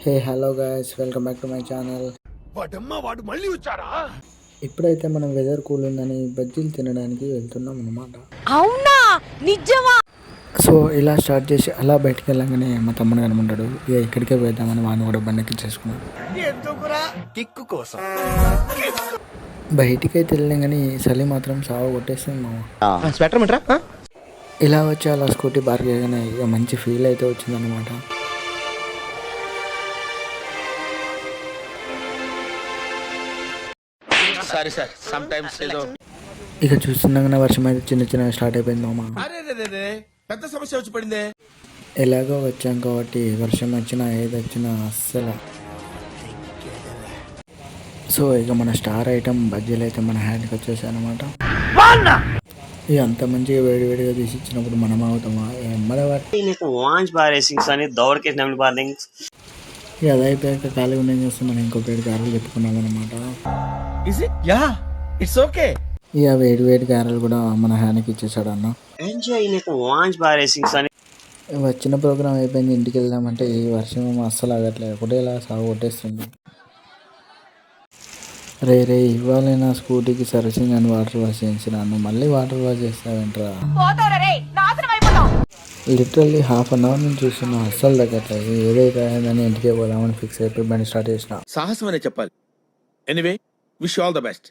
Hey hello guys, welcome back to my channel. వాడు మళ్ళీ వచ్చారా? ఇప్పుడైతే మనం వెదర్ కూల్ ఉందని బజ్జీలు తినడానికి వెళ్తున్నాం అనమాట. అవునా, నిజమా? సో ఇలా స్టార్ట్ చేసి అలా బయటికి వెళ్ళగానే మా తమ్ముడు కనుకుంటాడు. ఇక ఇక్కడికే వెళ్దామని వాడిని కూడా బండికి చేసుకున్నాడు. ఎందుకురా? కిక్కు కోసం. బయటికి అయితే వెళ్ళాం కానీ చలి మాత్రం సాగు కొట్టేస్తుంది మామ. స్వెటర్ మిట్రా? ఇలా వచ్చి అలా స్కూటీ పార్క్ చేయగానే ఇక మంచి ఫీల్ అయితే వచ్చిందనమాట. సారీ సార్, సమ్ టైమ్స్ ఏదో. ఇక చూస్తుండగానే వర్షం అయితే చిన్న చిన్న స్టార్ట్ అయిపోయింది మామ. పెద్ద సమస్య వచ్చి పడిందే. ఎలాగో వచ్చాం కాబట్టి వర్షం వచ్చినా ఏది వచ్చినా అస్సలు. సో ఇక మన స్టార్ ఐటమ్ బజ్జీలు అయితే మన హ్యాండ్కి వచ్చేసాయి అనమాట. ఇక అంత మంచిగా వేడివేడిగా తీసి ఇచ్చినప్పుడు మనం అవుతామా ఎమ్మడ ఇక అది అయిపోయాక ఖాళీ ఉండేం చేస్తాం, మనం ఇంకొక 7 గారెలు చెప్పుకున్నాం అనమాట. ఇక వేడి గారెలు కూడా మన హ్యాండ్కి ఇచ్చేసాడు అన్న. వచ్చిన ప్రోగ్రామ్ అయిపోయింది, ఇంటికి వెళ్దామంటే ఈ వర్షం అస్సలు ఆగట్లేదు, ఒకటేలా సాగు కొట్టేస్తుంది. రే ఇవ్వాలి నా స్కూటీకి సర్వీసింగ్ అని వాటర్ వాష్ చేయించినాను, మళ్ళీ వాటర్ వాష్ చేస్తావేంట్రా? లిటరల్లీ ½ అన్ అవర్ నుంచి చూస్తున్నా, అస్సలు తగ్గట్లేదు. ఏదైతే అని ఇంటికే పోదామని ఫిక్స్ అయిపోయి బండి స్టార్ట్ చేసిన. సాహసం అనే చెప్పాలి. Anyway, wish all the best.